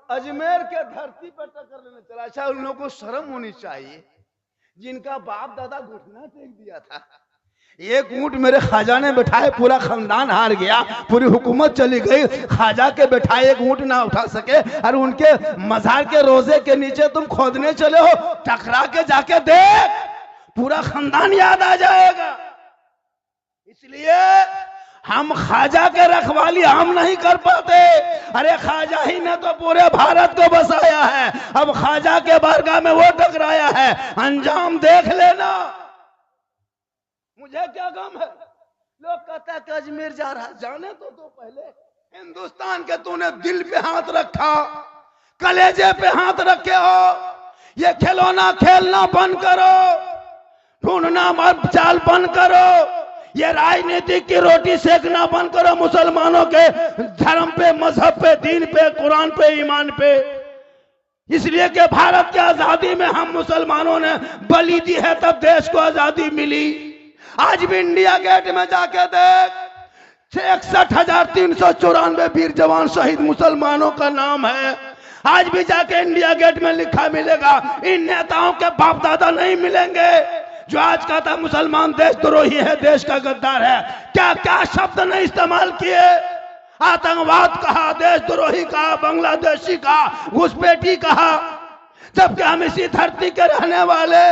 अजमेर के धरती पर टक्कर लेने चला। अच्छा, उन लोगों को शर्म होनी चाहिए जिनका बाप दादा घुटना टेक दिया था। एक ऊंट मेरे ख्वाजा ने बैठाए, पूरा खानदान हार गया, पूरी हुकूमत चली गई। ख्वाजा के बैठाए एक ऊंट ना उठा सके, और उनके मजार के रोजे के नीचे तुम खोदने चले हो, टकरा के जाके देख, पूरा खानदान याद आ जाएगा। इसलिए हम ख्वाजा के रखवाली हम नहीं कर पाते। अरे ख्वाजा ही ने तो पूरे भारत को बसाया है, अब ख्वाजा के बारगाह में वो टकराया है, अंजाम देख लेना। मुझे क्या गम है, लोग कहता है कि अजमेर जा रहा, जाने तो पहले हिंदुस्तान के तूने दिल पे हाथ रखा, कलेजे पे हाथ रखे हो। ये खिलौना खेलना बंद करो, ढूंढना मत चाल बंद करो, ये राजनीति की रोटी सेकना बंद करो मुसलमानों के धर्म पे, मजहब पे, दीन पे, कुरान पे, ईमान पे। इसलिए कि भारत की आजादी में हम मुसलमानों ने बलि दी है, तब देश को आजादी मिली। आज भी इंडिया गेट में जाके देख, 61,394 वीर जवान शहीद मुसलमानों का नाम है। आज भी जाके इंडिया गेट में लिखा मिलेगा। इन नेताओं के बाप दादा नहीं मिलेंगे जो आज का था मुसलमान देशद्रोही है, देश का गद्दार है। क्या क्या शब्द नहीं इस्तेमाल किए, आतंकवाद कहा, देशद्रोही कहा, बांग्लादेशी कहा, घुसपैठी कहा, जबकि हम इसी धरती के रहने वाले।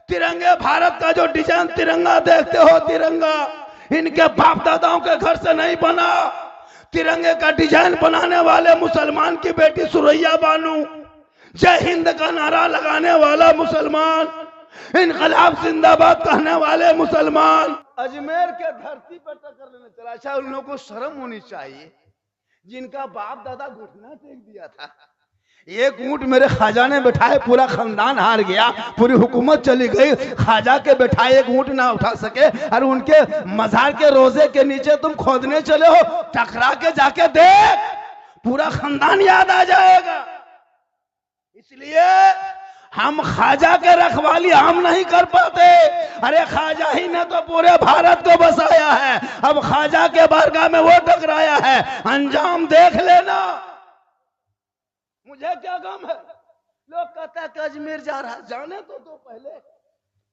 तिरंगे भारत का जो डिजाइन तिरंगा देखते हो, तिरंगा इनके बाप दादाओं के घर से नहीं बना। तिरंगे का डिजाइन बनाने वाले मुसलमान की बेटी सुरैया बानू, जय हिंद का नारा लगाने वाला मुसलमान, इनकलाब जिंदाबाद कहने वाले मुसलमान, अजमेर के धरती पर टक्कर लेने चला। अच्छा, उन लोगों को शर्म होनी चाहिए जिनका बाप दादा घुटना टेक दिया था। एक ऊंट मेरे ख्वाजा ने बैठाए, पूरा खानदान हार गया, पूरी हुकूमत चली गई। ख्वाजा के बैठाए एक ऊंट ना उठा सके, और उनके मजार के रोजे के नीचे तुम खोदने चले हो, टकरा के जाके देख, पूरा खानदान याद आ जाएगा। इसलिए हम ख्वाजा के रखवाली हम नहीं कर पाते। अरे ख्वाजा ही ने तो पूरे भारत को बसाया है, अब ख्वाजा के बारगाह में वो टकराया है, अंजाम देख लेना। मुझे क्या गम है, लोग कहता है कि अजमेर जा रहा, जाने तो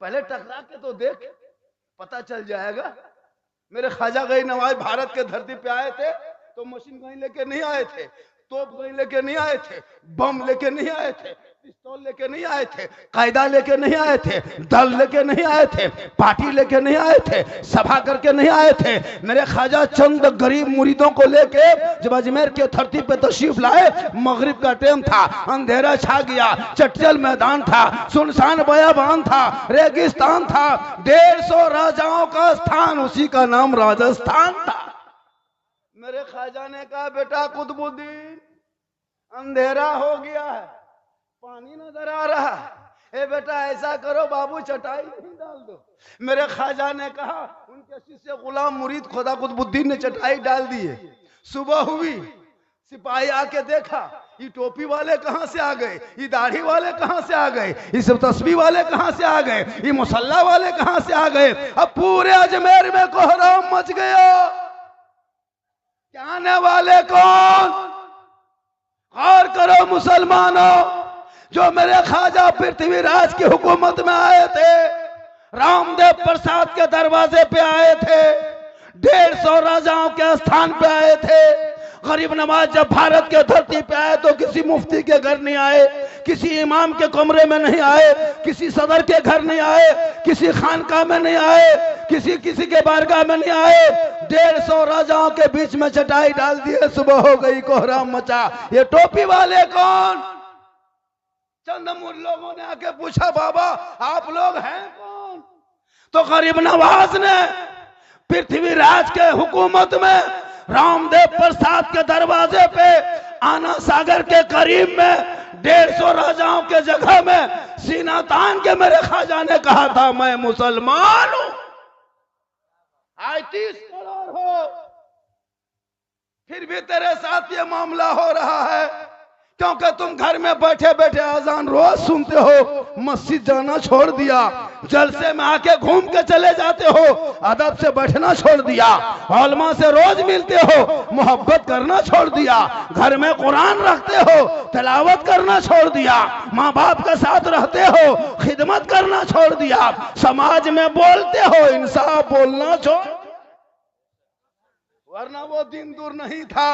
पहले टकरा के तो देख, पता चल जाएगा। मेरे ख्वाजा गई नवाज भारत के धरती पे आए थे तो मशीन गन लेके नहीं आए थे, तोप गन लेके नहीं आए थे, बम लेके नहीं आए थे, पिस्तौल लेके नहीं आए थे, कायदा लेके नहीं आए थे, दल लेके नहीं आए थे, पार्टी लेके नहीं आए थे, सभा करके नहीं आए थे। मेरे ख्वाजा चंद गरीब मुरीदों को लेके जब अजमेर के धरती पे तशरीफ लाए, मगरिब का टाइम था, अंधेरा छा गया, चटचल मैदान था, सुनसान बयाबान था, रेगिस्तान था, 150 राजाओं का स्थान, उसी का नाम राजस्थान था। मेरे ख्वाजा ने कहा, बेटा कुतुबुद्दीन, अंधेरा हो गया है, पानी नजर आ रहा है, ए बेटा ऐसा करो बाबू, चटाई नहीं डाल दो। मेरे ख्वाजा ने कहा, उनके शिष्य गुलाम मुरीद खुदा कुतुबुद्दीन ने चटाई डाल दिए। सुबह हुई, सिपाही आके देखा, ये टोपी वाले कहां से आ गए, ये दाढ़ी वाले कहां से आ गए, ये सब तस्बीह वाले कहां से आ गए, ये मुसल्ला वाले कहां से आ गए। अब पूरे अजमेर में कोहराम मच गया। क्या आने वाले कौन? गौर करो मुसलमानों, जो मेरे ख्वाजा पृथ्वीराज की हुकूमत में आए थे, रामदेव प्रसाद के दरवाजे पे आए थे, 150 राजाओं के स्थान पे आए थे। गरीब नवाज जब भारत के धरती पे आए तो किसी मुफ्ती के घर नहीं आए, किसी इमाम के कमरे में नहीं आए, किसी सदर के घर नहीं आए, किसी खानका में नहीं आए, किसी के बारगाह में नहीं आए, 150 राजाओं के बीच में चटाई डाल दिए। सुबह हो गई, कोहराम मचा। ये टोपी वाले कौन? चंद लोगों ने आके पूछा, बाबा आप लोग हैं कौन? तो गरीब नवाज ने पृथ्वीराज के हुकूमत में रामदेव प्रसाद के दरवाजे पे आना सागर के करीब में 150 राजाओं के जगह में सीना तान के मेरे ख्वाजा ने कहा था, मैं मुसलमान हूं। आज 30 करोड़ हो, फिर भी तेरे साथ ये मामला हो रहा है, क्योंकि तुम घर में बैठे बैठे अजान रोज सुनते हो, मस्जिद जाना छोड़ दिया। जलसे में आके घूम के चले जाते हो, अदब से बैठना छोड़ दिया, उलमा से रोज मिलते हो, मोहब्बत करना छोड़ दिया, घर में कुरान रखते हो, तिलावत करना छोड़ दिया, माँ बाप का साथ रहते हो, खिदमत करना छोड़ दिया, समाज में बोलते हो, इंसाफ बोलना छोड़, वरना वो दिन दूर नहीं था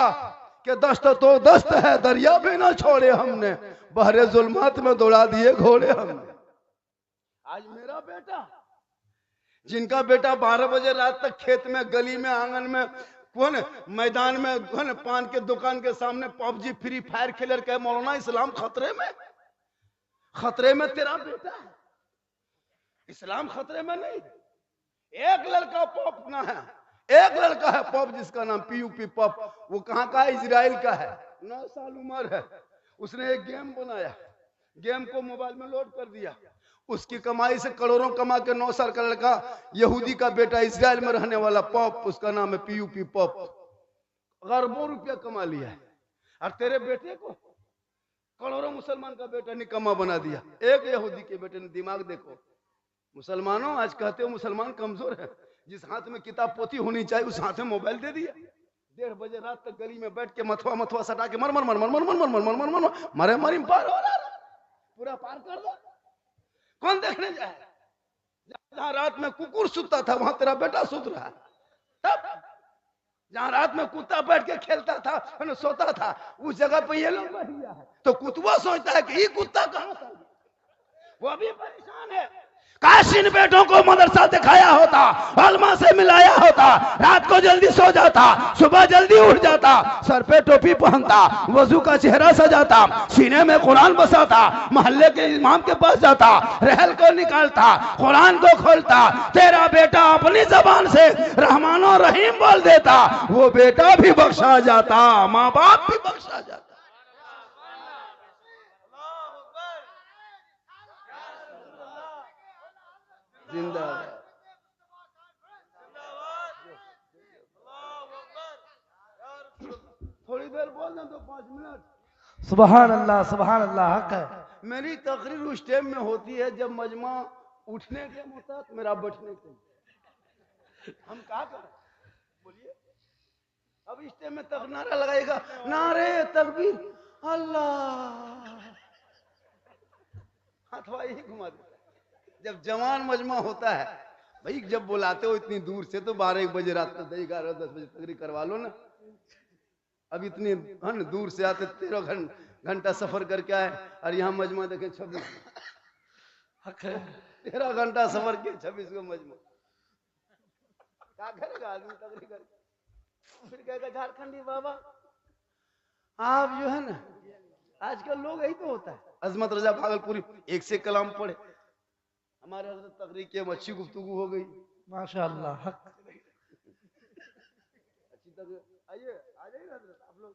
कि दस्त तो दस्त है, दरिया भी ना छोड़े हमने, बहरे जुल्मात में दौड़ा दिए घोड़े हमने। आज मेरा बेटा, जिनका बेटा 12 बजे रात तक खेत में, गली में, आंगन में, कौन मैदान में, कौन पान के दुकान के सामने पबजी फ्री फायर खेल रहे, मौलाना इस्लाम खतरे में, खतरे में तेरा बेटा है, इस्लाम खतरे में नहीं। एक लड़का पॉप ना है, एक लड़का है पॉप जिसका नाम पीयूपी पॉप, वो कहाँ का है? इजराइल का है, 9 साल उम्र है, उसने एक गेम बनाया, गेम को मोबाइल में लोड कर दिया, उसकी कमाई से करोड़ों कमा के 9 साल का लड़का, यहूदी का बेटा, इजराइल में रहने वाला पॉप, उसका नाम है पीयूपी पॉप, अरबों रुपया कमा लिया है। और तेरे बेटे को करोड़ों मुसलमान का बेटा निकम्मा बना दिया, एक यहूदी के बेटे ने। दिमाग देखो मुसलमानों, आज कहते हो मुसलमान कमजोर है, जिस हाथ में किताब पोथी होनी चाहिए उस हाथ में मोबाइल दे दिया। 1:30 बजे रात तक गली में बैठ के मथवा मथवा सटा के मर मर मर मर मर मर मर मर मर मर मर मरे मरी पार हो रहा, पूरा पार कर दो। कौन देखने जाए? जहां रात में कुकुर सुता था वहां तेरा बेटा सुत रहा है। तब जहां रात में कुत्ता बैठ के खेलता था, सोता था, उस जगह पे ये लोग बैठ गया है, तो कुतवा सोचता है कि ये कुत्ता कहां था, वो भी परेशान है। काश इन बेटों को मदरसा दिखाया होता, उलमा से मिलाया होता, रात को जल्दी सो जाता, सुबह जल्दी उठ जाता, सर पे टोपी पहनता, वजू का चेहरा सजाता, सीने में कुरान बसाता, मोहल्ले के इमाम के पास जाता, रहल को निकालता, कुरान को खोलता, तेरा बेटा अपनी जबान से रहमान और रहीम बोल देता, वो बेटा भी बख्शा जाता, माँ बाप भी बख्शा जाता। जिंदाबाद। थोड़ी देर बोल दें तो 5 मिनट। सुभान अल्लाह हक है। मेरी तकरीर उस टाइम में होती है जब मजमा उठने के मुताबिक मेरा बैठने के। हम क्या करें बोलिए? अब इस टाइम में तक नारा लगाएगा, नारे तकबीर, अल्लाह, हाथवा यही घुमा देता है। जब जवान मजमा होता है भाई, जब बुलाते हो इतनी दूर से तो 12-1 बजे रात को 11-10 बजे तकरीर करवा लो ना। अब इतनी दूर से आते 13 घंटा सफर करके आए, और यहाँ मजमा देखे 26, 13 घंटा सफर किए, 26 को मजमा। क्या करेगा आदमी तकरीर करके? फिर कहेगा झारखंडी बाबा आप जो है ना, आजकल लोग यही तो होता है। अजमत रजा भागलपुरी 1 से कलाम पढ़े, हमारे हजरत तकरीर की अच्छी गुफ्तगू हो गई, माशाअल्लाह हक। अच्छी तकरीर। आइए आ जाइए हजरत, आप लोग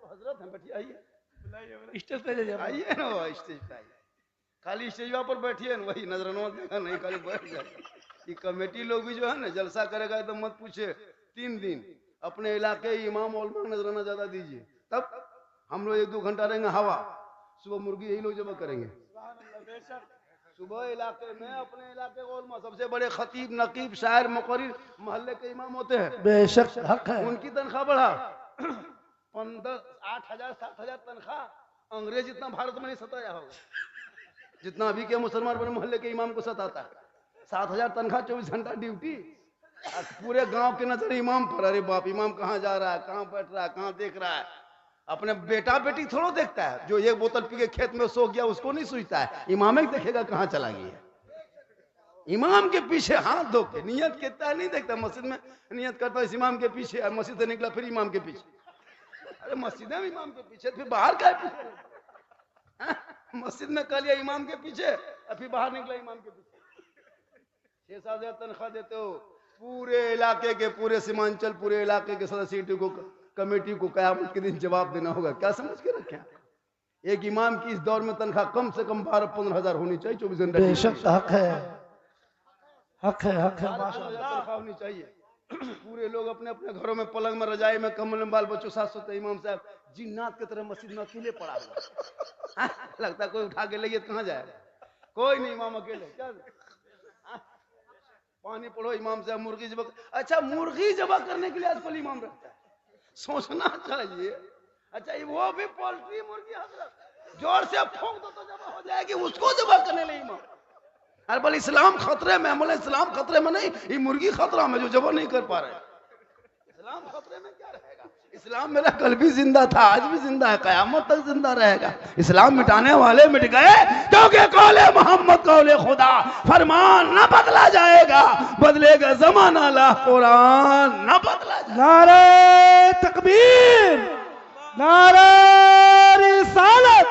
हजरत हैं, बैठिए, आइए स्टेज पे जाइए, आइए ना स्टेज पे आइए, खाली स्टेज पर बैठिए ना, वही नजराना देखा नहीं, खाली बैठ जाए। ये कमेटी लोग भी जो है ना जलसा करेगा तो मत पूछे, 3 दिन अपने इलाके इमाम उलमा नजराना ज्यादा दीजिए, तब हम लोग 1-2 घंटा रहेंगे हवा, सुबह मुर्गी यही लोग जमा करेंगे। सुबह इलाके में अपने इलाके को उलमा, सबसे बड़े खतीब, नकीब, शायर, मुकर्रिर मोहल्ले के इमाम होते हैं, बेशक हक है। उनकी तनख्वाह बढ़ा 8,000 7,000 तनख्वाह, अंग्रेज जितना भारत में नहीं सताया होगा जितना अभी के मुसलमान बड़े मोहल्ले के इमाम को सताता है। 7,000 तनख्वाह, 24 घंटा ड्यूटी, पूरे गांव के नजर इमाम पर। अरे बाप, इमाम कहाँ जा रहा है, कहाँ बैठ रहा है, कहाँ देख रहा है? अपने बेटा बेटी थोड़ा देखता है, जो 1 बोतल पी के खेत में सो गया उसको नहीं सोचता है, इमाम ही देखेगा कहाँ चला गया। इमाम के पीछे हाथ धो के नियत कितना नहीं देखता, मस्जिद में नियत करता है इस इमाम के पीछे, मस्जिद से निकला फिर इमाम के पीछे। अरे मस्जिद में इमाम के पीछे, फिर बाहर का पीछे? मस्जिद में कर लिया इमाम के पीछे, और फिर बाहर निकला इमाम के पीछे। 6-7 हज़ार तनख्वाह देते हो, पूरे इलाके के, पूरे सीमांचल, पूरे इलाके के सदस्य को, कमेटी को कयामत के दिन जवाब देना होगा। क्या समझ के रखे? एक इमाम की इस दौर में तनख्वाह कम से कम 12-15 हज़ार होनी चाहिए 24 घंटे। बेशक हक है, हक है, हक है, माशाअल्लाह तनख्वाह होनी चाहिए। पूरे लोग अपने अपने घरों में पलंग में, रजाई में, कम्बल में, बाल बच्चों साथ सोते। इमाम साहब जिन्नात की तरह मस्जिद में अकेले पड़ा हुआ लगता है कोई उठा के ले कहाँ जाएगा, कोई नहीं, इमाम अकेले। क्या पानी पढ़ो इमाम से, मुर्गी जबा। अच्छा, मुर्गी जबा करने के लिए आजकल इमाम रखता है, सोचना चाहिए। अच्छा, ये वो भी पोल्ट्री मुर्गी हजरत, जोर से फूंक दो तो जबा हो जाएगी, उसको जबा करने नहीं इमाम। अरे बोले इस्लाम खतरे में, बोले इस्लाम खतरे में नहीं, ये मुर्गी खतरा में जो जबा नहीं कर पा रहे। इस्लाम खतरे में क्या रहेगा? इस्लाम मेरा कल भी जिंदा था, आज भी जिंदा है, कयामत तक जिंदा रहेगा। इस्लाम मिटाने वाले मिट गए, क्योंकि कौले मोहम्मद कौले खुदा, फरमान न बदला जाएगा, बदलेगा जमाना ला कुरान न बदला जाएगा। नारे तकबीर, नारे रिसालत,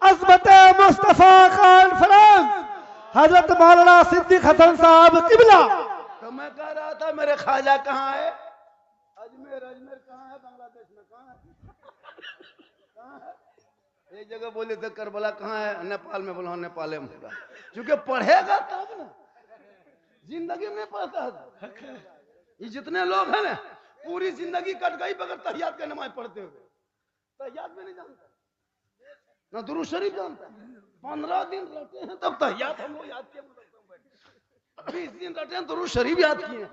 अज़मत मुस्तफा कॉन्फ्रेंस, हजरत मौलाना सिद्दीक हसन साहब किबला। तो मैं कह रहा था मेरे ख्वाजा कहाँ है? अजमेर, अजमेर कहाँ है? बांग्लादेश में कहाँ है? कहाँ है? एक जगह बोले थे करबला कहाँ है? नेपाल में। बोला नेपाल में होगा, क्योंकि पढ़ेगा तब ना, जिंदगी में पढ़ता है। ये जितने लोग हैं ना, पूरी जिंदगी कट गई बगैर तहियात का नमाज पढ़ते हुए। तहियात में नहीं जानता, ना दुरूद शरीफ जानता। 15 दिन रहते हैं तब तहियात हम लोग याद किए, 20 दिन रहते हैं दुरूद शरीफ याद किए,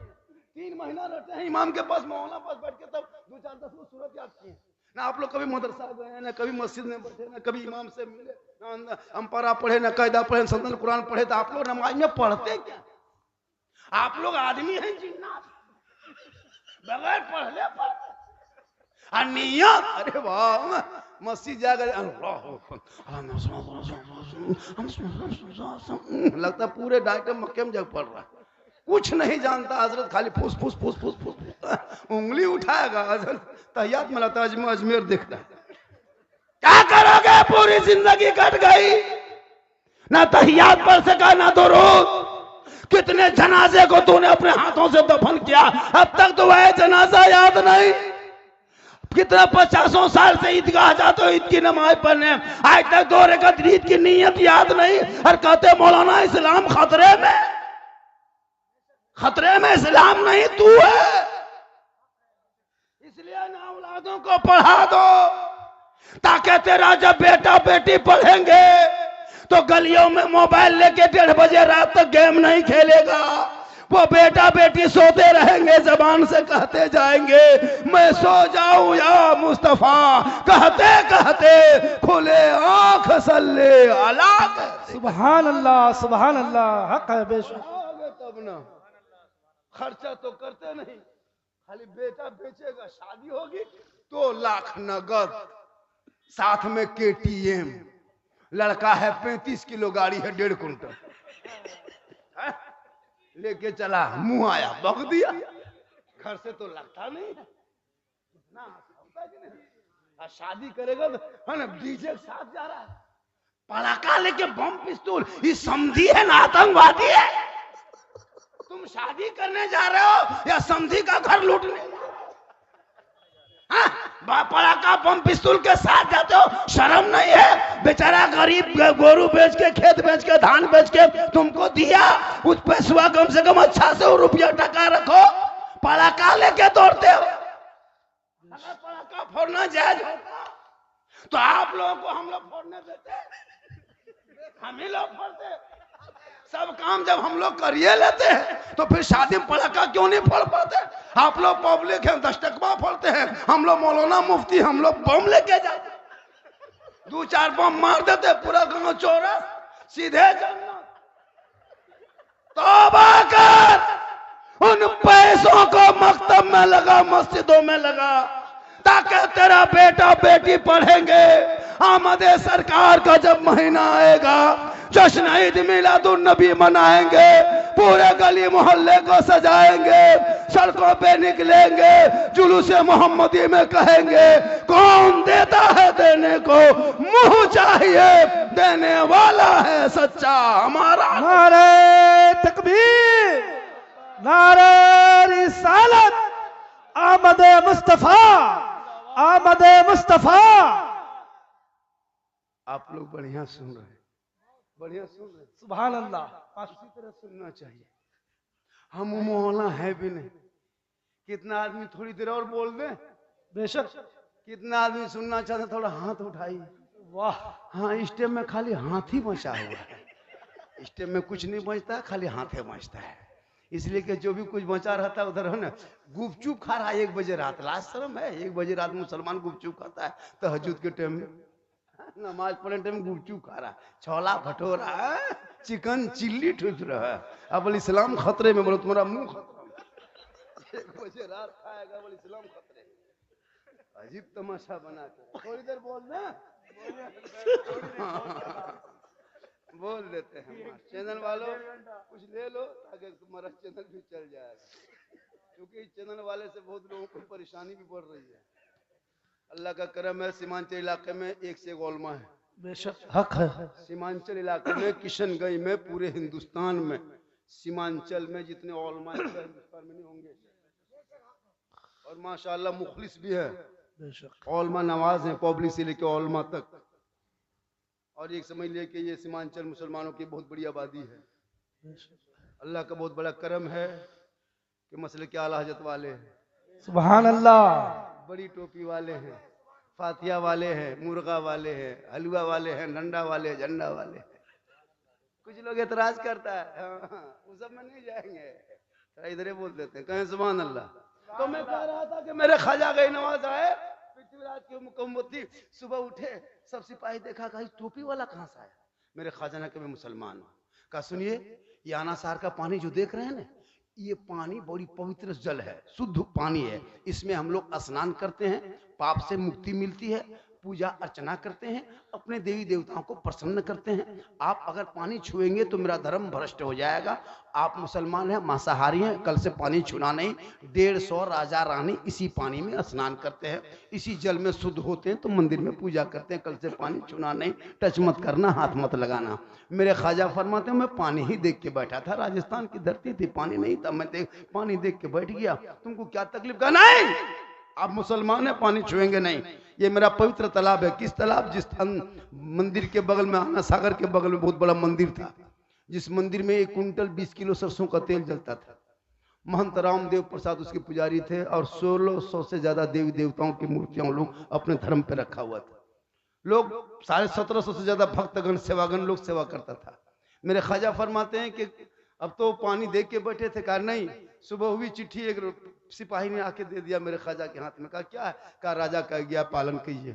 3 महीना रहते हैं इमाम के पास, मौलाना पास बैठ के तब 2-4-10 सूरत याद किए। ना आप लोग कभी मदरसा गए, ना कभी मस्जिद में बैठे, ना कभी इमाम से मिले, ना अम्पारा पढ़े, ना कायदा पढ़े, संतन कुरान पढ़े। तो आप लोग नमाज में पढ़ते क्या? आप लोग आदमी हैं जिन्नात, बगैर पढ़ले पढ़ते। और नियत, अरे वाह, मस्जिद जाकर लगता पूरे डायटम मक्के में जग पड़ रहा, कुछ नहीं जानता हजरत, खाली फूस फूस फूस फूस फूस उंगली उठाएगा हजरत, तहियात में लगता है अजमेर दिख रहा है। क्या करोगे? पूरी जिंदगी कट गई, ना तहियात पढ़ सका, ना दुरूद। कितने जनाजे को तूने अपने हाथों से दफन किया, अब तक तो वह जनाजा याद नहीं। कितना 50 साल से ईदगाह जाते हो ईद की नमाज पढ़ने, आज तक 2 रकात ईद की नीयत याद नहीं, और कहते मौलाना इस्लाम खतरे में। खतरे में इस्लाम नहीं, तू है। इसलिए ना औलादों को पढ़ा दो, ताकि तेरा जब बेटा बेटी पढ़ेंगे तो गलियों में मोबाइल लेके 1:30 बजे रात तक गेम नहीं खेलेगा। वो बेटा बेटी सोते रहेंगे, जबान से कहते जाएंगे मैं सो जाऊं या मुस्तफा, कहते कहते खुले आंख सल्ले अला। सुभान अल्लाह, सुभान अल्लाह, हक है बेशक। तब ना खर्चा तो करते नहीं, खाली बेटा बेचेगा, शादी होगी 2 लाख नगद, साथ में KTM, लड़का है 35 किलो, गाड़ी है 1.5 कुंटल, लेके चला, मुंह आया बक दिया। घर से तो लगता नहीं है, कितना होता कि नहीं। शादी करेगा तो है ना, डीजे के साथ जा रहा है, पटाखा लेके, बम पिस्तौल, ये समझी है ना आतंकवादी है। तुम शादी करने जा रहे हो या समझी का घर लूटने? पटाखा बम पिस्तौल के साथ जाते हो, शर्म नहीं है? बेचारा गरीब गोरू बेच के, खेत बेच के, धान बेच के तुमको दिया, उस पैसा कम से कम अच्छा से रुपया टका रखो, पटाखा लेके दौड़ते हो। अगर पटाखा फोड़ना जायज होता तो आप लोगों को हम लोग फोड़ने देते, हम ही लोग फोड़ते। सब काम जब हम लोग करिए लेते हैं तो फिर शादी में पटाखा क्यों नहीं फोड़ पाते? आप लोग पब्लिक हैं, 10 टकवा फोड़ते हैं, हम लोग मौलाना मुफ्ती, हम लोग बम लेके जाते, 2-4 बम मार देते, पूरा गांव चौरस सीधे जन्नत। तौबा कर, उन पैसों को मकतब में लगा, मस्जिदों में लगा, ताकि तेरा बेटा बेटी पढ़ेंगे। आमदे सरकार का जब महीना आएगा, जश्न ईद मिलादुन नबी मनाएंगे, पूरे गली मोहल्ले को सजाएंगे, सड़कों पे निकलेंगे, जुलूस मोहम्मदी में कहेंगे कौन देता है देने को, मुंह चाहिए देने वाला है सच्चा हमारा। नारे तकबीर, नारे रिसालत, आमद मुस्तफा, आमद मुस्तफा। आप लोग बढ़िया सुन रहे हैं, बढ़िया सुन रहे हैं, सुभान अल्लाह। इसी तरह सुनना चाहिए। हम मौला है भी नहीं, कितना आदमी थोड़ी देर और बोल दे, बेशक। कितना आदमी सुनना चाहते, थोड़ा हाथ उठाइए। वाह, हाँ, स्टेप में खाली हाथ ही बचा हुआ है, स्टेप में कुछ नहीं बचता, खाली हाथ ही बचता है। इसलिए कि जो भी कुछ बचा रहता है उधर है ना, गुपचुप खा रहा है 1 बजे रात। लाज शर्म है, 1 बजे रात मुसलमान गुपचुप खाता है तहज्जुद के टाइम में, नमाज पढ़ने टाइम में गुपचुप खा रहा है, छोला भटूरा चिकन चिल्ली ठूस रहा है। अब बोले इस्लाम खतरे में, बोलो तुम्हारा मुंह खतरा में। 1 बजे रात खाएगा, बोले इस्लाम खतरे में। अजीब तमाशा बना के थोड़ी देर बोल ना, बोल देते हैं। चैनल वालों कुछ ले लो ताकि तुम्हारा चैनल भी चल जाएगा, क्योंकि इस चैनल वाले से बहुत लोगों को परेशानी भी बढ़ रही है। अल्लाह का करम है, सीमांचल इलाके में 1 से 1 ओलमा है। बेशक हक है। सीमांचल इलाके में, किशनगंज में, पूरे हिंदुस्तान में, सीमांचल में जितने ओलमा है हिंदुस्तान में नहीं होंगे। और माशाअल्लाह मुखलिस भी है, बेशक ओलमा नवाज है, पब्लिक से लेके ओलमा तक। और एक समझ लिए कि ये सीमांचल मुसलमानों की बहुत बड़ी आबादी है। अल्लाह का बहुत बड़ा करम है कि मसले के आला हजरत वाले हैं, सुभान अल्लाह, बड़ी टोपी वाले हैं, फातिया वाले हैं, मुर्गा वाले हैं, हलवा वाले हैं, डंडा वाले, झंडा वाले हैं। कुछ लोग एतराज करता है, हाँ, उस सब में नहीं जाएंगे, थोड़ा इधर ही बोल देते हैं, कहें सुभान अल्लाह। तो मैं कह रहा था कि मेरे ख्वाजा गई नवाज आए, पृथ्वीराज की मुकम्मती, सुबह उठे, सब सिपाही देखा, कहा टोपी वाला कहाँ से आया। मेरे ख्वाजा ने कहा मैं मुसलमान हूँ। कहा सुनिए, ये आनासार का पानी जो देख रहे हैं ना, ये पानी बड़ी पवित्र जल है, शुद्ध पानी है। इसमें हम लोग स्नान करते हैं, पाप से मुक्ति मिलती है, पूजा अर्चना करते हैं, अपने देवी देवताओं को प्रसन्न करते हैं। आप अगर पानी छुएंगे तो मेरा धर्म भ्रष्ट हो जाएगा। आप मुसलमान हैं, मांसाहारी हैं, कल से पानी छूना नहीं। 150 राजा रानी इसी पानी में स्नान करते हैं, इसी जल में शुद्ध होते हैं, तो मंदिर में पूजा करते हैं। कल से पानी छूना नहीं, टच मत करना, हाथ मत लगाना। मेरे ख्वाजा फरमाते हैं मैं पानी ही देख के बैठा था, राजस्थान की धरती थी, पानी नहीं था, मैं पानी देख के बैठ गया। तुमको क्या तकलीफ? का नहीं, आप मुसलमान हैं, पानी छुएंगे नहीं। ये मेरा पवित्र तालाब है। किस तालाब? जिस मंदिर के बगल में, आना सागर के बगल में बहुत बड़ा मंदिर था, जिस मंदिर में 1 कुंटल 20 किलो सरसों का तेल जलता था। महंत रामदेव प्रसाद उसके पुजारी थे, और 1600 से ज्यादा देवी देवताओं की मूर्तियां लोग अपने धर्म पे रखा हुआ था। लोग 1750 से ज्यादा भक्तगण सेवागण लोग सेवा करता था। मेरे ख्वाजा फरमाते हैं कि अब तो पानी देख के बैठे थे। कहा नहीं, सुबह हुई चिट्ठी एक सिपाही ने आके दे दिया मेरे ख्वाजा के हाथ में। कहा क्या है? कहा राजा कह गया पालन कीजिए।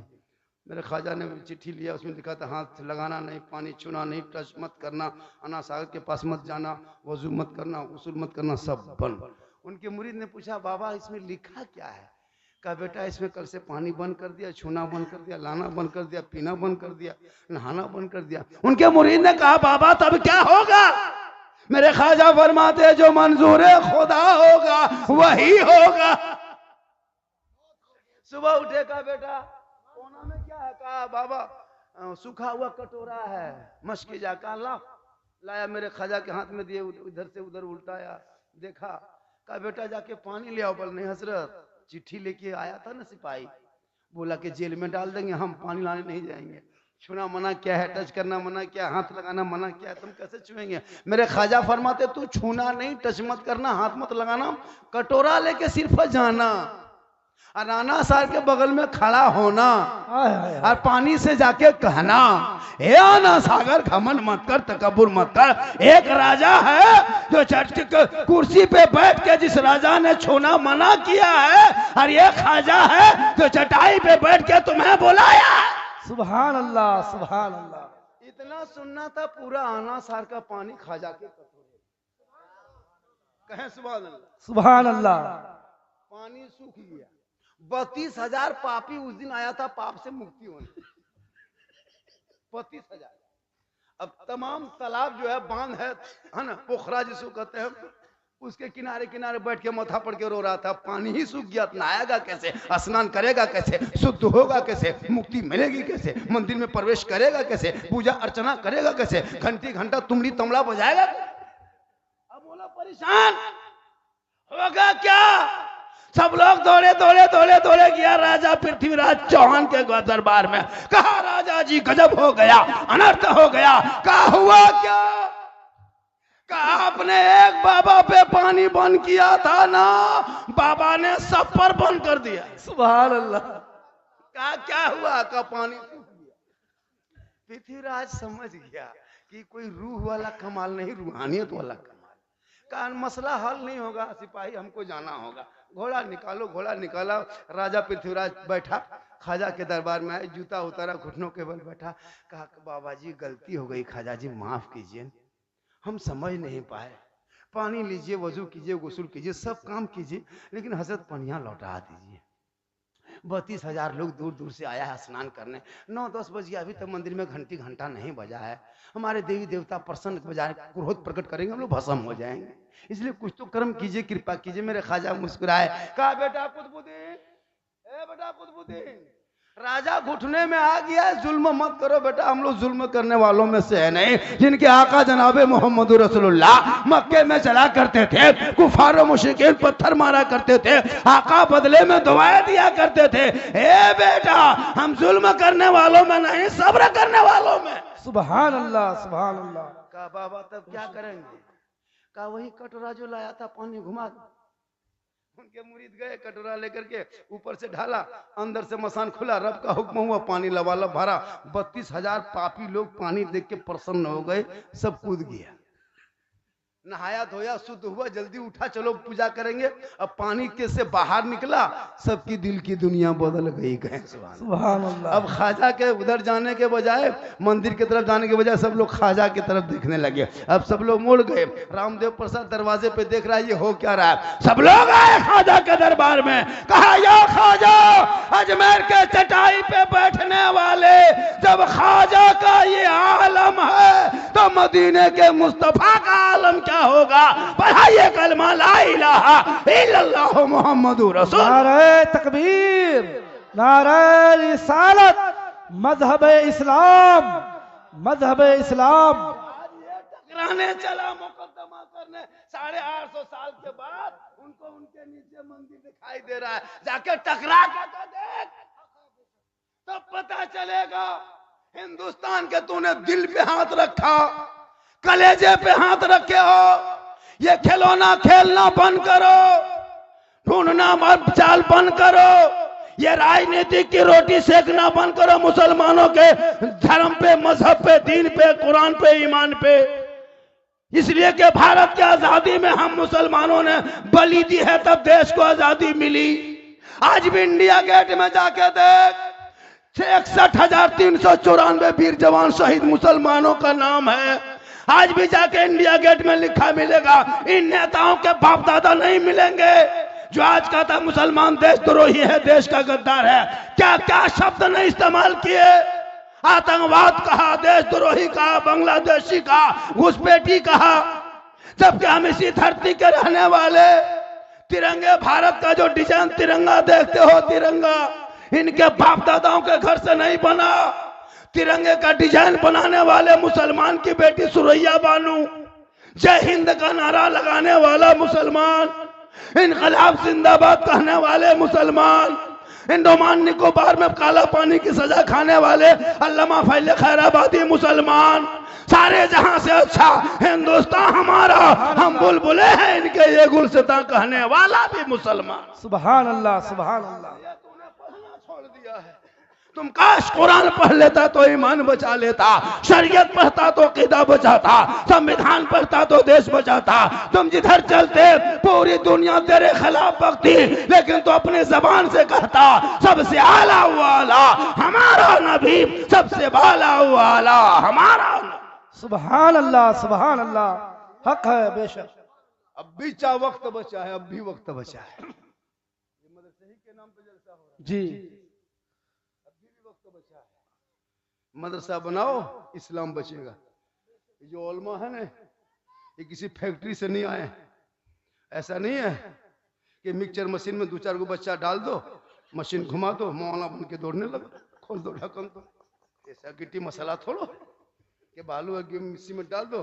मेरे ख्वाजा ने चिट्ठी लिया, उसमें लिखा था हाथ लगाना नहीं, पानी छूना नहीं, टच मत करना, अना सागर के पास मत जाना, वजू मत करना, गुस्ल मत करना, सब बंद। उनके मुरीद ने पूछा बाबा इसमें लिखा क्या है? कहा बेटा इसमें कल से पानी बंद कर दिया, छूना बंद कर दिया, लाना बंद कर दिया, पीना बंद कर दिया, नहाना बंद कर दिया। उनके मुरीद ने कहा बाबा तब क्या होगा? मेरे ख्वाजा फरमाते जो मंजूर खुदा होगा वही होगा। सुबह उठे, कहा बेटा कोना में क्या है? कहा बाबा सूखा हुआ कटोरा है, मशकी जा। कहा लाया, मेरे ख्वाजा के हाथ में दिए, इधर से उधर उल्टाया, देखा। कहा बेटा जाके पानी ले आओ। बोल नहीं हजरत, चिट्ठी लेके आया था ना सिपाही, बोला कि जेल में डाल देंगे, हम पानी लाने नहीं जाएंगे। छूना मना क्या है, टच करना मना क्या है, हाथ लगाना मना क्या है, तुम कैसे छुएंगे? मेरे ख्वाजा फरमाते तू छूना नहीं, टच मत करना, हाथ मत लगाना, कटोरा लेके सिर्फ जाना, और आना सार के बगल में खड़ा होना, और पानी से जाके कहना हे आना सागर घमंड मत कर, तकब्बुर मत कर। एक राजा है जो कुर्सी पे बैठ के, जिस राजा ने छूना मना किया है, और ये ख्वाजा है जो चटाई पे बैठ के तुम्हें बुलाया। सुभान अल्लाह, सुभान अल्लाह। इतना सुनना था, पूरा आना सार का पानी ख्वाजा के कटोरे। कहें सुभान अल्लाह, सुभान अल्लाह। पानी सूख गया। 32,000 पापी उस दिन आया था पाप से मुक्ति होने। 32,000। अब तमाम तालाब जो है, बांध है ना, पोखरा जिसको कहते हैं, उसके किनारे किनारे बैठ के माथा पड़ के रो रहा था। पानी ही सूख गया, नहाएगा कैसे, स्नान करेगा कैसे, शुद्ध होगा कैसे, मुक्ति मिलेगी कैसे, मंदिर में प्रवेश करेगा कैसे, पूजा अर्चना करेगा कैसे, घंटी घंटा तुमड़ी तमला बजाएगा। अब बोला परेशान होगा क्या? सब लोग दौड़े दौड़े दौड़े दौड़े गया राजा पृथ्वीराज चौहान के दरबार में। कहा राजा जी गजब हो गया, अनर्थ हो गया। कहा हुआ क्या? कहा आपने एक बाबा पे पानी बंद किया था ना, बाबा ने सब पर बंद कर दिया। सुभान अल्लाह। कहा क्या हुआ? का पानी सूख गया। पृथ्वीराज समझ गया कि कोई रूह वाला कमाल नहीं, रूहानियत वाला कमाल। का मसला हल नहीं होगा, सिपाही हमको जाना होगा। घोड़ा निकालो, घोड़ा निकाला। राजा पृथ्वीराज बैठा, ख्वाजा के दरबार में आए, जूता उतारा, घुटनों के बल बैठा। कहा बाबा जी गलती हो गई, ख्वाजा जी माफ कीजिए, हम समझ नहीं पाए। पानी लीजिए, वजू कीजिए, गुस्ल कीजिए, सब काम कीजिए, लेकिन हजरत पनिया लौटा दीजिए। 32,000 लोग दूर दूर से आया है स्नान करने। 9-10 बज गया, अभी तक मंदिर में घंटा नहीं बजा है। हमारे देवी देवता प्रसन्न बजाय क्रोध प्रकट करेंगे, हम लोग भस्म हो जाएंगे, इसलिए कुछ तो कर्म कीजिए, कृपा कीजिए। मेरे ख्वाजा मुस्कुराए, कहा बेटा कुतुबुद्दीन, ए बेटा कुतुबुद्दीन, राजा घुटने में आ गया है, जुल्म मत करो बेटा, हम लोग जुल्म करने वालों में से है नहीं। जिनके आका जनाबे मोहम्मद रसूलुल्लाह मक्के में चला करते थे, कुफार और मुशरिकीन पत्थर मारा करते थे, आका बदले में दुआएं दिया करते थे। ए बेटा, हम जुल्म करने वालों में नहीं, सब्र करने वालों में। सुभान अल्लाह, सुभान अल्लाह। कहा बाबा तब क्या करेंगे? कहा वही कटोरा जो लाया था पानी घुमा दो। उनके मुरीद गए, कटोरा लेकर के ऊपर से ढाला, अंदर से मसान खुला, रब का हुक्म हुआ, पानी लबालब भरा। 32,000 पापी लोग पानी देख के प्रसन्न हो गए, सब कूद गया, नहाया धोया, शुद्ध हुआ, जल्दी उठा, चलो पूजा करेंगे। अब पानी के से बाहर निकला, सबकी दिल की दुनिया बदल गई। गए सुभान अल्लाह। अब ख्वाजा के उधर जाने के बजाय, मंदिर की तरफ जाने के बजाय, सब लोग ख्वाजा की तरफ देखने लगे। अब सब लोग मुड़ गए। रामदेव प्रसाद दरवाजे पे देख रहा है, ये हो क्या रहा है। सब लोग आए ख्वाजा के दरबार में, कहा या ख्वाजा, अजमेर के चटाई पे बैठने वाले, जब ख्वाजा का ये आलम है तो मदीने के मुस्तफा का आलम क्या होगा। पढ़ाइए कलमा ला इलाहा इल्लल्लाह मुहम्मदुर रसूल। नारे तकबीर, नारे रिसालत, मजहब इस्लाम, मजहब इस्लाम। टकराने चला, मुकदमा करने। 850 साल के बाद उनको उनके नीचे मंदिर दिखाई दे रहा है। जाके टकरा के तो देख, तब पता चलेगा। हिंदुस्तान के तूने दिल पे हाथ रखा, कलेजे पे हाथ रखे हो। ये खिलौना खेलना बंद करो, ढूंढना चाल बंद करो, ये राजनीति की रोटी सेकना बंद करो। मुसलमानों के धर्म पे, मजहब पे, दीन पे, कुरान पे, ईमान पे। इसलिए कि भारत की आजादी में हम मुसलमानों ने बलि दी है, तब देश को आजादी मिली। आज भी इंडिया गेट में जाके देख, 61,394 वीर जवान शहीद मुसलमानों का नाम है। आज भी जाके इंडिया गेट में लिखा मिलेगा। इन नेताओं के बाप दादा नहीं मिलेंगे जो आज का था मुसलमान देशद्रोही है, देश का गद्दार है। क्या क्या शब्द नहीं इस्तेमाल किए, आतंकवाद कहा, देशद्रोही कहा, बांग्लादेशी कहा, घुसपैठी कहा। जबकि हम इसी धरती के रहने वाले। तिरंगे भारत का जो डिजाइन तिरंगा देखते हो, तिरंगा इनके बाप दादाओं के घर से नहीं बना। तिरंगे का डिजाइन बनाने वाले मुसलमान की बेटी सुरैया बानू, जय हिंद का नारा लगाने वाला मुसलमान, इनकलाब जिंदाबाद कहने वाले मुसलमान, अंडमान निकोबार में काला पानी की सजा खाने वाले अल्लामा फैल खैराबादी मुसलमान। सारे जहां से अच्छा हिंदुस्तान हमारा, हम बुलबुले हैं इनके, ये गुलसिता कहने वाला भी मुसलमान। सुभान अल्लाह, सुभान अल्लाह। तूने पढ़ना छोड़ दिया है। तुम काश कुरान पढ़ लेता तो ईमान बचा लेता, शरीयत पढ़ता तो क़ीदा बचाता, संविधान पढ़ता तो देश बचाता। तुम जिधर चलते पूरी दुनिया तेरे खिलाफ बकती, लेकिन तो अपने जबान से कहता सबसे आला वाला हमारा नबी, सबसे बाला वाला हमारा नबी। सुभान अल्लाह, सुभान अल्लाह। हक है बेशक। अब भी चा वक्त बचा है, अब भी वक्त बचा है। ये मदरसे के नाम पे जलसा हो रहा है जी, मदरसा बनाओ, इस्लाम बचेगा। ये जो उलमा है ना, ये किसी फैक्ट्री से नहीं आए। ऐसा नहीं है कि मिक्सचर मशीन में 2-4 गो बच्चा डाल दो, मशीन घुमा दो, मौला बन के दौड़ने लगो, खोल दो ढक्कन। तो ऐसा गिट्टी मसाला थोड़ो कि बालू मिक्सी में डाल दो,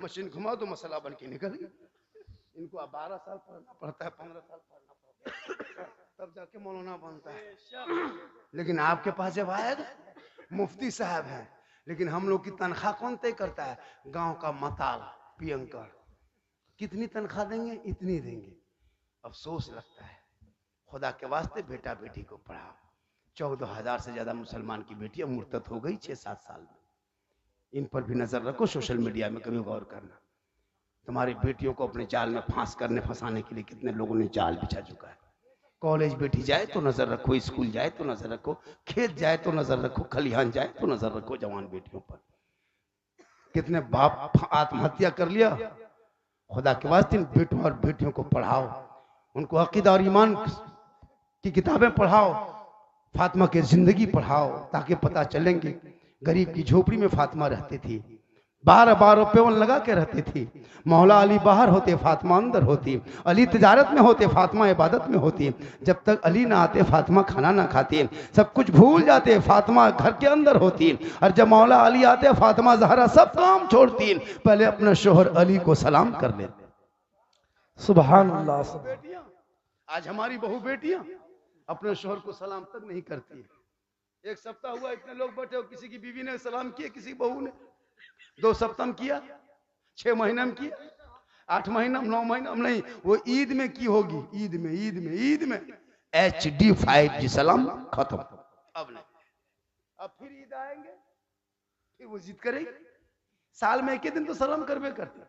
मशीन घुमा दो, मसाला बन के निकल गया। इनको 12 साल पढ़ना पड़ता है, 15 साल पढ़ना पड़ता है, तब जाके मौलाना बनता है। लेकिन आपके पास जब आएगा, मुफ्ती साहब हैं, लेकिन हम लोग की तनख्वाह कौन तय करता है? गांव का मताल पियंकर। कितनी तनख्वाह देंगे? इतनी देंगे। अफसोस लगता है, खुदा के वास्ते बेटा बेटी को पढ़ाओ। 14,000 से ज्यादा मुसलमान की बेटियां मुर्तद हो गई 6-7 साल में। इन पर भी नजर रखो, सोशल मीडिया में कभी गौर करना। तुम्हारी बेटियों को अपने जाल में फंसाने के लिए कितने लोगों ने जाल बिछा चुका है। कॉलेज बेटी जाए तो नजर रखो, स्कूल जाए तो नजर रखो, खेत जाए तो नजर रखो, खलिहान जाए तो नजर रखो जवान बेटियों पर। कितने बाप आत्महत्या कर लिया। खुदा के वास्ते इन बेटों और बेटियों को पढ़ाओ, उनको अकीदा और ईमान की किताबें पढ़ाओ, फातिमा की जिंदगी पढ़ाओ, ताकि पता चलेंगे गरीब की झोपड़ी में फातिमा रहती थी, 12 रुपये लगा के रहती थी। मौला अली बाहर होते, फातिमा अंदर होती। अली तिजारत में होते, फातिमा इबादत में होती। जब तक अली ना आते फातिमा खाना ना खाती, सब कुछ भूल जाते, फातिमा घर के अंदर होती। और जब मौला अली आते फातिमा ज़हरा सब काम छोड़ती, पहले अपने शोहर अली को सलाम कर लेते। सुभान अल्लाह। बेटियां, आज हमारी बहू बेटियां अपने शोहर को सलाम तक नहीं करती है। एक सप्ताह हुआ इतने लोग बैठे हो, किसी की बीवी ने सलाम किया, किसी की बहू ने 2 सप्ताह में किया, 6 महीने में किया, 8 महीना में, 9 महीना में नहीं, वो ईद में की होगी। ईद में HD 5G सलाम खत्म। अब नहीं, अब फिर ईद आएंगे, फिर वो जिद करेगी। साल में एक ही दिन तो सलाम करवे करते।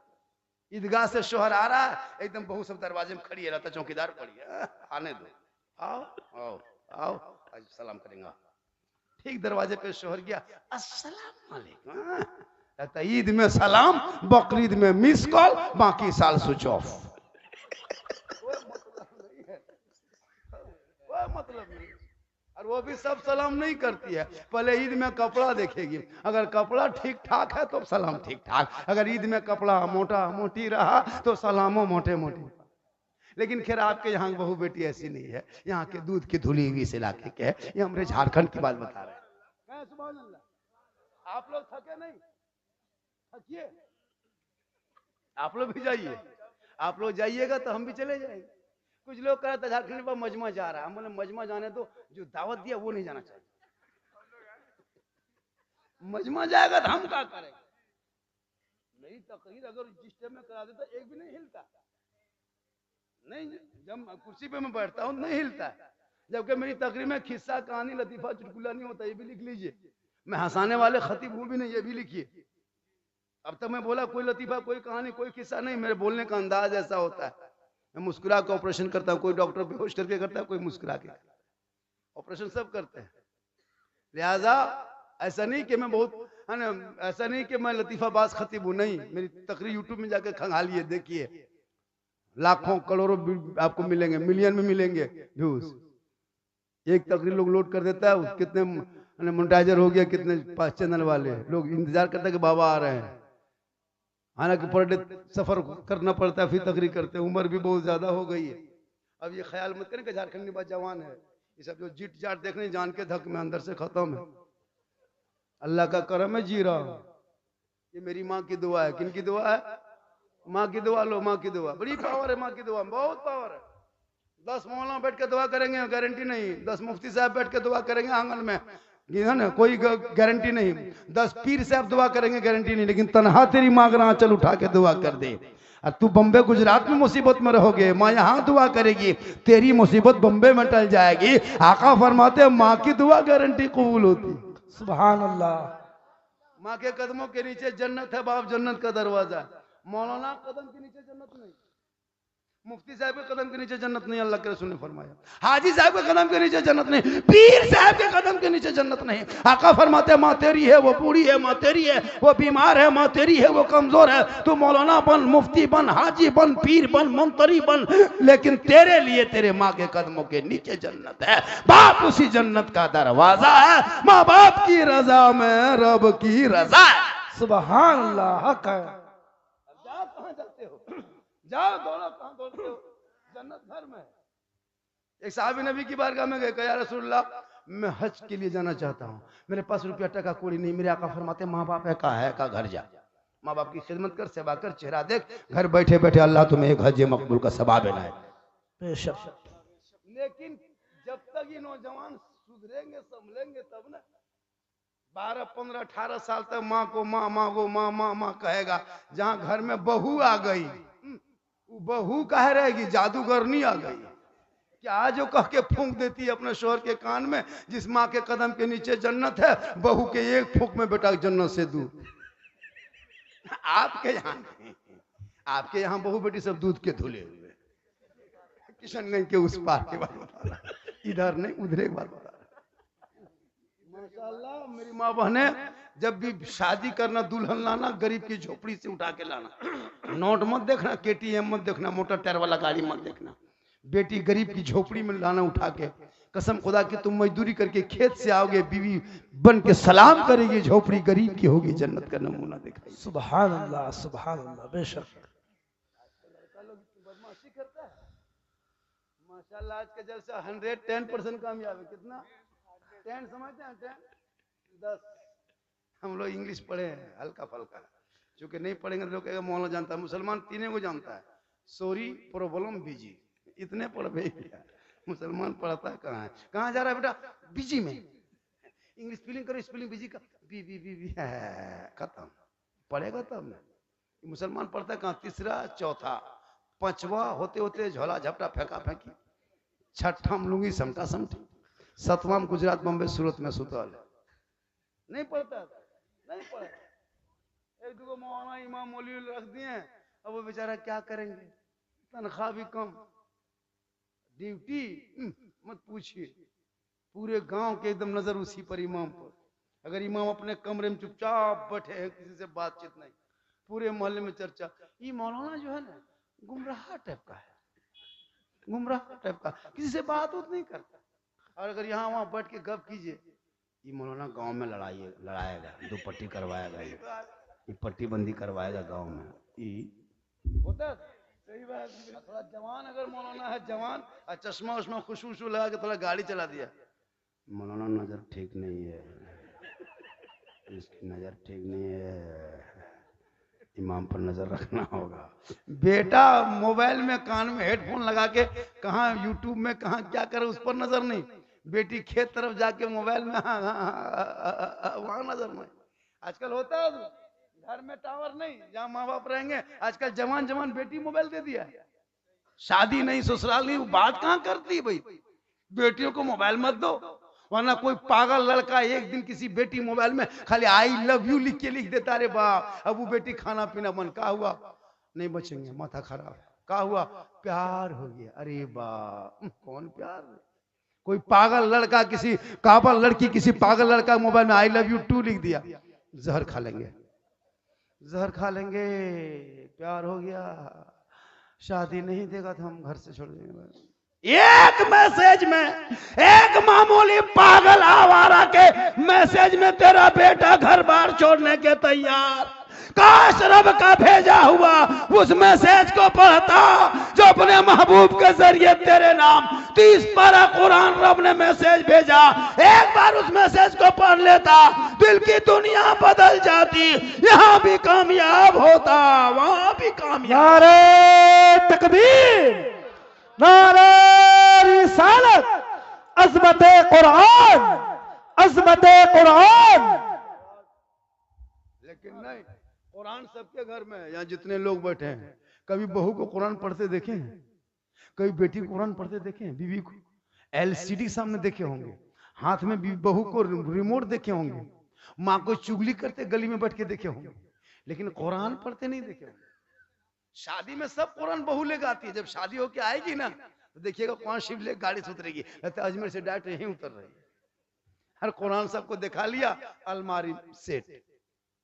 ईदगाह से शोहर आ रहा है, एकदम बहू सब दरवाजे में खड़ी है, रहता चौकीदार पड़ी है, आने दो, आओ आओ आओ, आज सलाम करेंगे। ठीक दरवाजे पे शोहर गया, अस्सलाम वालेकुम। कहता ईद में सलाम, बकरीद में मिस कॉल, बाकी साल स्विच ऑफ। मतलब नहीं। और वो भी सब सलाम नहीं करती है, पहले ईद में कपड़ा देखेगी, अगर कपड़ा ठीक ठाक है तो सलाम ठीक ठाक, अगर ईद में कपड़ा मोटा मोटी रहा तो सलामो मोटे मोटे। लेकिन खैर आपके यहाँ बहू बेटी ऐसी नहीं है, यहाँ के दूध की धुली हुई इस इलाके के है, ये हमारे झारखंड की बात बता रहे हैं। सुभान अल्लाह। आप लोग थके नहीं, थकिए, आप लोग भी जाइए, आप लोग जाइएगा तो हम भी चले जाएंगे। कुछ लोग कह रहे थे झारखंड पर मजमा जा रहा है, हम बोले मजमा जाने तो जो दावत दिया वो नहीं जाना चाहिए। मजमा जाएगा तो हम क्या करेंगे? मेरी तकरीर अगर जिस टाइम में करा देता एक भी नहीं हिलता, नहीं, जब कुर्सी पे मैं बैठता हूँ नहीं हिलता, जबकि मेरी तकरीर में खिस्सा कहानी लतीफा चुटकुला नहीं होता, ये भी लिख लीजिए। मैं हंसाने वाले खतीब हूँ भी नहीं, ये भी लिखिए। अब तक मैं बोला कोई लतीफा, कोई कहानी, कोई किस्सा नहीं, मेरे बोलने का अंदाज ऐसा होता है। मैं मुस्कुरा के ऑपरेशन करता हूँ, कोई डॉक्टर बेहोश करके करता है, कोई मुस्कुरा के, ऑपरेशन सब करते हैं। लिहाजा ऐसा नहीं कि मैं बहुत है ना, ऐसा नहीं कि मैं लतीफाबाज खतीब हूँ, नहीं। मेरी तकरीर यूट्यूब में जाकर खंगालिए, देखिए, लाखों करोड़ों आपको मिलेंगे, मिलियन में मिलेंगे व्यूज। एक तकरीर लोग लोड कर देता है, कितने मोनेटाइजर हो गया, कितने 5 चैनल वाले लोग इंतजार करते हैं कि बाबा आ रहे हैं। हालांकि पर डे सफर करना पड़ता है, फिर तकरीर करते हैं, उम्र भी बहुत ज्यादा हो गई है। अब ये ख्याल मत करें कि झारखंड की बात जवान है, ये सब जो जिट जाट देखने जान के धक में अंदर से खत्म है। अल्लाह का करम है, जी रहा हूं। ये मेरी माँ की दुआ है। किन की दुआ है? माँ की दुआ लो, माँ की दुआ बड़ी पावर है, माँ की दुआ बहुत पावर है। 10 मौलाना बैठ के दुआ करेंगे गारंटी नहीं, 10 मुफ्ती साहब बैठ के दुआ करेंगे आंगन में, है ना, कोई गारंटी नहीं। 10 पीर साहब दुआ करेंगे, गारंटी नहीं। लेकिन तनहा तेरी माँ अगर आंचल उठा के दुआ कर दे, और तू बम्बे गुजरात में मुसीबत में रहोगे, माँ यहाँ दुआ करेगी, तेरी मुसीबत बम्बे में टल जाएगी। आका फरमाते माँ की दुआ गारंटी कबूल होती। सुभान अल्लाह। माँ के कदमों के नीचे जन्नत है, बाप जन्नत का दरवाजा। मौलाना कदम के नीचे जन्नत नहीं, मुफ्ती साहब के कदम के नीचे जन्नत नहीं, अल्लाह के रसूल ने फरमाया। हाजी साहब के कदम के नीचे जन्नत नहीं, पीर साहब के कदम के नीचे जन्नत नहीं। आका फरमाते माँ तेरी है, वो बूढ़ी है, माँ तेरी है, वो बीमार है, माँ तेरी है, वो कमजोर है। तू मौलाना बन, मुफ्ती बन, हाजी बन, पीर बन, मंतरी बन, लेकिन तेरे लिए तेरे माँ के कदमों के नीचे जन्नत है। बाप उसी जन्नत का दरवाजा है। माँ बाप की रजा में रब की रजा है। सुभान अल्लाह। हक है। जाओ, कहाँ जाते हो? जाओ, दौड़ो, कहाँ दौड़ते हो? जन्नत घर में। एक साहबी नबी की बारगाह में गए, कहा रसूलुल्लाह मैं हज के लिए जाना चाहता हूँ, मेरे पास रुपया टका कोड़ी नहीं। मेरे आका फरमाते माँ बाप है, कहा है, का घर जा, माँ बाप की खिदमत कर, सेवा कर, चेहरा देख, घर बैठे बैठे अल्लाह तुम्हें एक हज मकबूल का सवाब है। लेकिन जब तक ये नौजवान सुधरेंगे संभलेंगे तब ना, 12, 15, 18 साल तक माँ को माँ, माँ को माँ, माँ माँ कहेगा। जहाँ घर में बहू आ गई, बहू कह रहेगी जादूगरनी आ गई, क्या आज जो कह के फूंक देती है अपने शोहर के कान में, जिस माँ के कदम के नीचे जन्नत है, बहू के एक फूंक में बेटा जन्नत से दूर। आपके यहाँ आपके यहाँ बहू बेटी सब दूध के धुले हुए, किशनगंज के उस पार के बात बता रहा, इधर नहीं उधर एक बात बता रहा। माशाल्लाह मेरी माँ बहने, जब भी शादी करना दुल्हन लाना गरीब की झोपड़ी से उठा के लाना। नोट मत देखना, KTM मत देखना, मोटर टायर वाला गाड़ी मत देखना। बेटी गरीब की झोपड़ी में लाना उठा के। कसम खुदा की तुम मजदूरी करके खेत से आओगे, बीवी बन के सलाम करेगी, झोपड़ी गरीब की होगी, जन्नत का नमूना दिखाई। सुभान अल्लाह, सुभान अल्लाह। बेशक लड़का लोग बदमाशी करता है। माशाल्लाह आज के जलसे 110% कामयाब है। कितना 10 समझते हैं? 10 हम लोग इंग्लिश पढ़े हैं हल्का फल्का, क्योंकि नहीं पढ़ेंगे तो लोग कहेगा मौलाना जानता है। मुसलमान तीनों को जानता है, सॉरी प्रॉब्लम बिजी, इतने पढ़ भी मुसलमान पढ़ता है। कहाँ है, कहाँ जा रहा है बेटा? बिजी में। इंग्लिश स्पेलिंग करो, स्पेलिंग बिजी का बी बी बी बी है, खत्म। पढ़ेगा तब ना। मुसलमान पढ़ता है कहाँ? तीसरा, चौथा, पांचवा होते होते झोला झपटा फेंका फेंकी, छठा लूंगी समटा समटी, सतवां गुजरात बम्बे सूरत में सुतल। नहीं पढ़ता, नहीं पढ़ा। एक दो मौलाना इमाम मौलवी रख दिए, अब वो बेचारा क्या करेंगे, तनख्वाह भी कम, ड्यूटी मत पूछिए। पूरे गांव के एकदम नजर उसी पर, इमाम पर। अगर इमाम अपने कमरे में चुपचाप बैठे हैं, किसी से बातचीत नहीं, पूरे मोहल्ले में चर्चा। ये मौलाना जो है ना गुमराह टाइप का है, गुमराह टाइप का, किसी से बात उत नहीं करता। और अगर यहाँ वहां बैठ के गप कीजिए, ये मौलाना गांव में लड़ाएगा, दो पट्टी करवाएगा, ये पट्टी बंदी करवाएगा गांव में। होता सही बात। थोड़ा जवान अगर मौलाना है, जवान और चश्मा उश्मा खुशबू लगा के थोड़ा गाड़ी चला दिया, मौलाना नजर ठीक नहीं है, इसकी नजर ठीक नहीं है, इमाम पर नजर रखना होगा। बेटा मोबाइल में कान में हेडफोन लगा के कहाँ यूट्यूब में कहाँ क्या करे, उस पर नजर नहीं। बेटी खेत तरफ जाके मोबाइल में वहां नजर नहीं। आजकल होता है घर में टावर नहीं, जहाँ माँ बाप रहेंगे, आजकल जवान जवान बेटी मोबाइल दे दिया। शादी नहीं, ससुराल नहीं, बात कहाँ करती भाई? बेटियों को मोबाइल मत दो, वरना कोई पागल लड़का एक दिन किसी बेटी मोबाइल में खाली आई लव यू लिख के लिख देता। रे बाप, अब वो बेटी खाना पीना बंद, का हुआ? नहीं बचेंगे, माथा खराब। का हुआ? प्यार हो गया। अरे बाप, कौन प्यार? कोई पागल लड़का किसी काबल लड़की किसी पागल लड़का मोबाइल में आई लव यू 2 लिख दिया, जहर खा लेंगे, जहर खा लेंगे। प्यार हो गया, शादी नहीं देगा तो हम घर से छोड़ देंगे। एक मैसेज में, एक मामूली पागल आवारा के मैसेज में तेरा बेटा घर बार छोड़ने के तैयार। काश रब का भेजा हुआ उस मैसेज को पढ़ता जो अपने महबूब के जरिए तेरे नाम 30 पारा कुरान रब ने मैसेज भेजा। एक बार उस मैसेज को पढ़ लेता, दिल की दुनिया बदल जाती, यहाँ भी कामयाब होता, वहां भी कामयाब। नारे तकबीर, नारे रिसालत, अज़मते कुरान, अज़मते कुरान। लेकिन नहीं, कुरान सबके घर में है। यहाँ जितने लोग बैठे हैं, कभी बहू को कुरान पढ़ते देखे हैं? कभी बेटी को कुरान पढ़ते देखे हैं? बीवी को LCD सामने देखे होंगे, हाथ में बहू को रिमोट देखे होंगे, माँ को चुगली करते गली में बैठ के देखे होंगे, लेकिन कुरान पढ़ते नहीं देखे होंगे। शादी में सब कुरान बहू लेकर आती है, जब शादी होके आएगी ना तो देखिएगा कौन शिव ले गाड़ी से उतरेगी, अजमेर से डायरेक्ट यहीं उतर रही है। हर कुरान सबको दिखा लिया, अलमारी सेट,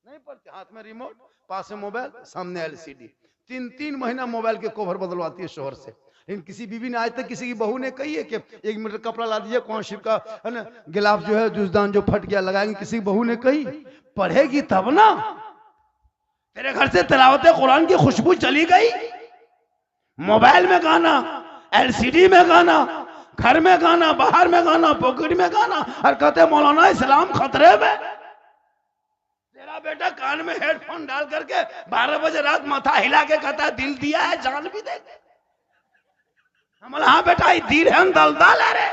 नहीं पढ़ते, हाथ में रिमोट, पास में मोबाइल, सामने LCD। 3-3 महीना मोबाइल के कवर बदलवाती है शोहर से। लेकिन किसी बीवी ने आज तक किसी की बहू ने कही है कि 1 मीटर कपड़ा ला दीजिए, कौन शिव का है ना गिलाफ जो है जुजदान जो फट गया लगाएंगे, किसी बहू ने कही? पढ़ेगी तब ना। तेरे घर से तिलावत कुरान की खुशबू चली गई, मोबाइल में गाना, LCD में गाना, घर में गाना, बाहर में गाना, पॉकेट में गाना, और कहते मौलाना इस्लाम खतरे में। तेरा बेटा कान में हेडफोन डाल करके 12 बजे रात माथा हिला के कहता है दिल दिया है जान भी दे। हम हाँ बेटा ये दिल है दलदल है रे,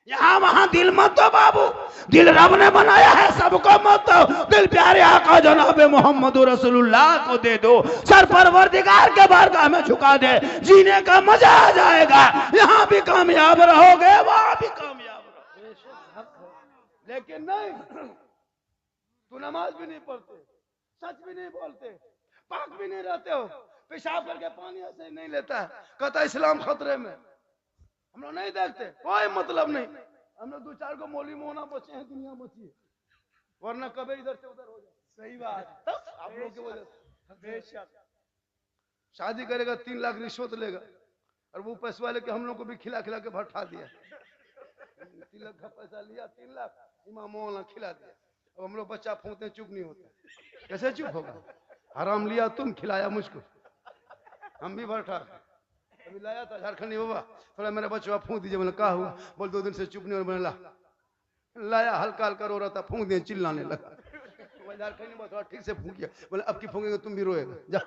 यहाँ वहां दिल मत दो बाबू, दिल रब ने बनाया है सबको मत दो, दिल प्यारे आका जनाब मोहम्मद रसूलुल्लाह को दे दो, सर परवरदिगार के बारगाह में झुका दे, जीने का मजा आ जाएगा, यहाँ भी कामयाब रहोगे वहां भी कामयाब रहोगे। लेकिन नहीं, तू नमाज भी नहीं पढ़ते, सच भी नहीं बोलते, पाक भी नहीं रहते हो, पेशाब करके पानी ऐसे ही नहीं लेता है, कहता है इस्लाम खतरे में। हम लोग नहीं देखते, कोई मतलब नहीं। हम लोग 2-4 को मौली मोहना बचे हैं, दुनिया बची है, वरना कभी इधर से उधर हो जाए। सही बात। आप लोग की वजह से बेशक। शादी करेगा 3 लाख रिश्वत लेगा, और वो पैसे वाले के हम लोग को भी खिला खिला के भट्ठा दिया। 3 लाख का पैसा लिया, 3 लाख इमाम मौलाना खिला दिया। अब हम लोग बच्चा फूंकते चुप नहीं होता, कैसे चुप होगा? हराम लिया तुम, खिलाया मुझको, हम भी भट्ठा। अभी लाया था झारखंडी बाबा, थोड़ा मेरा बच्चा फूंक दीजिए। बोले कहा हुआ? बोल 2 दिन से चुप नहीं हो। बोले लाया, हल्का हल्का रो रहा था, फूंक दिया, चिल्लाने लगा। झारखंडी बाबा थोड़ा ठीक से फूंकिया। बोले अब की फूंकेंगे तुम भी रोएगा, जा।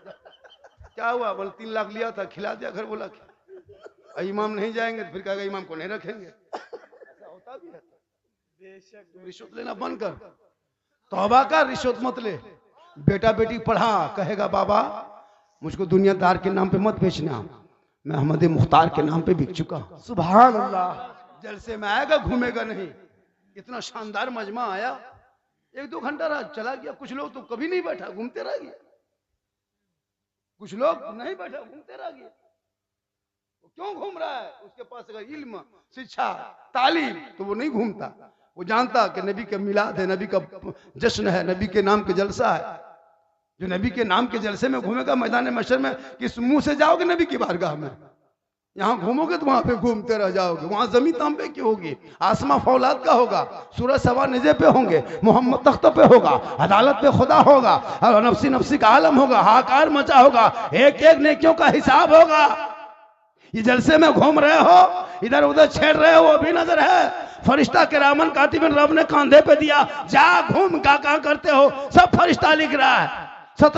क्या हुआ? बोले 3 लाख लिया था, खिला दिया, घर बोला इमाम नहीं जाएंगे, फिर कहेगा इमाम को नहीं रखेंगे। ऐसा होता भी है। बेशक। रिश्वत लेना बंद कर, तौबा कर, रिश्वत मत ले। बेटा बेटी पढ़ा, कहेगा बाबा मुझको दुनियादार के नाम पे मत बेचना, मैं अहमद मुख्तार के नाम पे बिक चुका। सुभान अल्लाह। जलसे में आएगा, घूमेगा नहीं। इतना शानदार मजमा आया, 1-2 घंटा रहा, चला गया। कुछ लोग तो कभी नहीं बैठा, घूमते रह गए। कुछ लोग नहीं बैठा, घूमते रह गए। क्यों घूम रहा है? उसके पास अगर इल्म, शिक्षा, तालीम, तो वो नहीं घूमता। वो जानता कि नबी का मिलाद है, नबी का जश्न है, नबी के नाम के जलसा है। जो नबी के नाम के जलसे में घूमेगा, मैदान मशर में किस मुंह से जाओगे नबी की बारगाह में? यहाँ घूमोगे तो वहां पे घूमते रह जाओगे। वहां जमीन तांबे की होगी, आसमां फौलाद का होगा, सूरज सवा निजे पे होंगे, मोहम्मद तख्त पे होगा, अदालत पे खुदा होगा, और नफ्सी नफ्सी का आलम होगा, हाकार मचा होगा, एक एक नेकियों का हिसाब होगा। ये जलसे में घूम रहे हो, इधर उधर छेड़ रहे हो, वो भी नजर है। फरिश्ता किरामन कातिबिन रब ने कांधे पे दिया, जा घूम, क्या करते हो, सब फरिश्ता लिख रहा है।